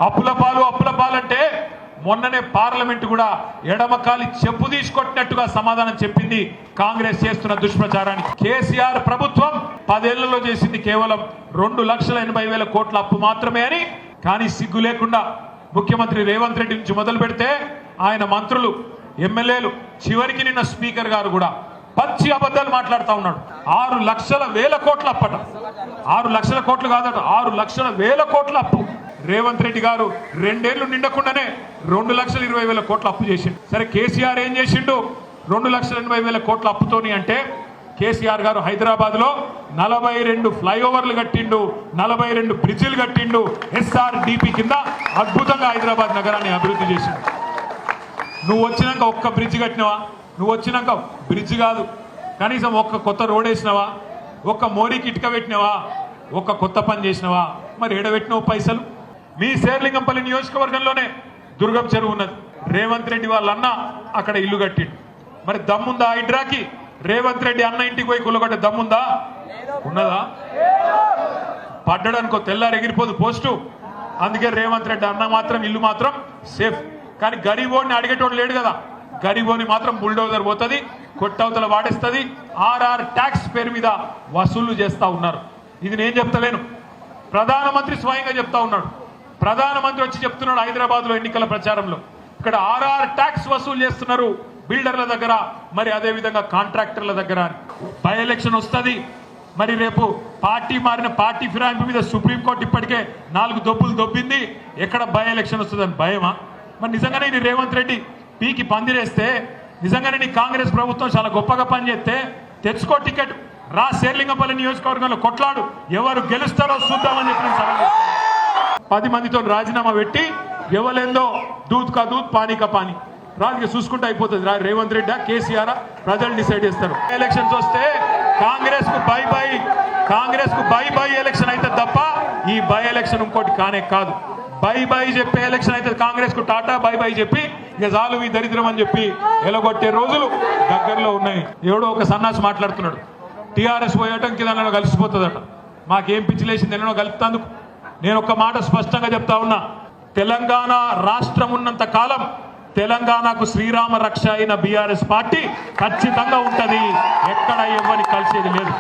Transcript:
అప్పుల పాలు అంటే మొన్ననే పార్లమెంట్ కూడా ఎడమకాలి చెప్పు తీసుకొట్టినట్టుగా సమాధానం చెప్పింది కాంగ్రెస్ చేస్తున్న దుష్ప్రచారానికి. కేసీఆర్ ప్రభుత్వం 10 ఏళ్లలో చేసింది కేవలం 2,80,000 కోట్ల అప్పు మాత్రమే అని. కానీ సిగ్గు లేకుండా ముఖ్యమంత్రి రేవంత్ రెడ్డి నుంచి మొదలు పెడితే ఆయన మంత్రులు, ఎమ్మెల్యేలు, చివరికి నిన్న స్పీకర్ గారు కూడా పచ్చి అబద్ధాలు మాట్లాడుతూ ఉన్నాడు. 6,00,000 కోట్ల అప్పట, 6,00,000 కోట్లు కాదట, 6,00,000 కోట్ల అప్పు. రేవంత్ రెడ్డి గారు 2 ఏళ్లు నిండకుండానే 2,20,000 కోట్ల అప్పు చేసిండు. సరే కేసీఆర్ ఏం చేసిండు 2,80,000 కోట్ల అప్పుతోని అంటే? కేసీఆర్ గారు హైదరాబాద్ లో 42 ఫ్లైఓవర్లు కట్టిండు, 42 బ్రిడ్జిలు కట్టిండు, SRDP కింద అద్భుతంగా హైదరాబాద్ నగరాన్ని అభివృద్ధి చేసిండు. నువ్వు వచ్చినాక ఒక్క బ్రిడ్జ్ కట్టినవా? నువ్వు వచ్చినాక బ్రిడ్జ్ కాదు, కనీసం ఒక్క కొత్త రోడ్ వేసినవా? ఒక్క మోరీకి ఇటుక పెట్టినవా? ఒక్క కొత్త పని చేసినవా? మరి ఎడబెట్టినవు పైసలు? మీ శేర్లింగంపల్లి నియోజకవర్గంలోనే దుర్గం చెరువు ఉన్నది. రేవంత్ రెడ్డి వాళ్ళ అన్న అక్కడ ఇల్లు కట్టిండు. మరి దమ్ముందా హైడ్రాకి? రేవంత్ రెడ్డి అన్న ఇంటికి పోయి కుల్లగొట్టే దమ్ముందా? ఉన్నదా? పడ్డాడనుకో తెల్లారు ఎగిరిపోదు పోస్టు. అందుకే రేవంత్ రెడ్డి అన్న మాత్రం ఇల్లు మాత్రం సేఫ్. కానీ గరీబోడిని అడిగేటోడు లేడు కదా. గరీబోని మాత్రం బుల్డోజర్ పోతుంది, కొట్టవతల వాడేస్తుంది. RR ట్యాక్స్ పేరు మీద వసూళ్లు చేస్తా ఉన్నారు. ఇది నేను చెప్తలేను, ప్రధానమంత్రి స్వయంగా చెప్తా ఉన్నాడు. ప్రధానమంత్రి వచ్చి చెప్తున్నాడు హైదరాబాద్ లో ఎన్నికల ప్రచారంలో, ఇక్కడ RR ట్యాక్స్ వసూలు చేస్తున్నారు బిల్డర్ల దగ్గర, మరి అదే విధంగా కాంట్రాక్టర్ల దగ్గర. బై ఎలక్షన్ వస్తుంది. మరి రేపు పార్టీ మారిన పార్టీ ఫిరాయింపు మీద సుప్రీంకోర్టు ఇప్పటికే 4 దొబ్బులు దొబ్బింది. ఎక్కడ బై ఎలక్షన్ వస్తుందని భయమా? మరి నిజంగానే నీ రేవంత్ రెడ్డి పీకి పందిరేస్తే, నిజంగానే నీ కాంగ్రెస్ ప్రభుత్వం చాలా గొప్పగా పనిచేస్తే తెచ్చుకో టికెట్, రా శేర్లింగంపల్లి నియోజకవర్గంలో కొట్లాడు, ఎవరు గెలుస్తారో చూద్దామని చెప్పిన 10 మందితో రాజీనామా పెట్టి ఎవలేందో దూద్ కా దూద్ పానీ కా పానీ రాజుగా చూసుకుంటూ అయిపోతుంది. రేవంత్ రెడ్డి కేసీఆర్ ప్రజలు డిసైడ్ చేస్తారు. ఎలక్షన్స్ వస్తే కాంగ్రెస్ కు బై బై ఎలక్షన్ అయితే తప్ప ఈ బై ఎలక్షన్ ఇంకోటి కానే కాదు. బై చెప్పే ఎలక్షన్ అయితే కాంగ్రెస్ కు టాటా బై బై చెప్పి ఇక చాలు ఈ దరిద్రం అని చెప్పి ఎలగొట్టే రోజులు దగ్గరలో ఉన్నాయి. ఎవడో ఒక సన్నాసి మాట్లాడుతున్నాడు, టీఆర్ఎస్ పోయటం కింద కలిసిపోతుందట. మాకేం పిచ్చిలేసింది ఎన్నో కలుపుతందుకు. నేను ఒక మాట స్పష్టంగా చెప్తా ఉన్నా, తెలంగాణ రాష్ట్రం ఉన్నంత కాలం తెలంగాణకు శ్రీరామ రక్ష అయిన BRS పార్టీ ఖచ్చితంగా ఉంటది. ఎక్కడ ఇవ్వని కలిసేది లేదు.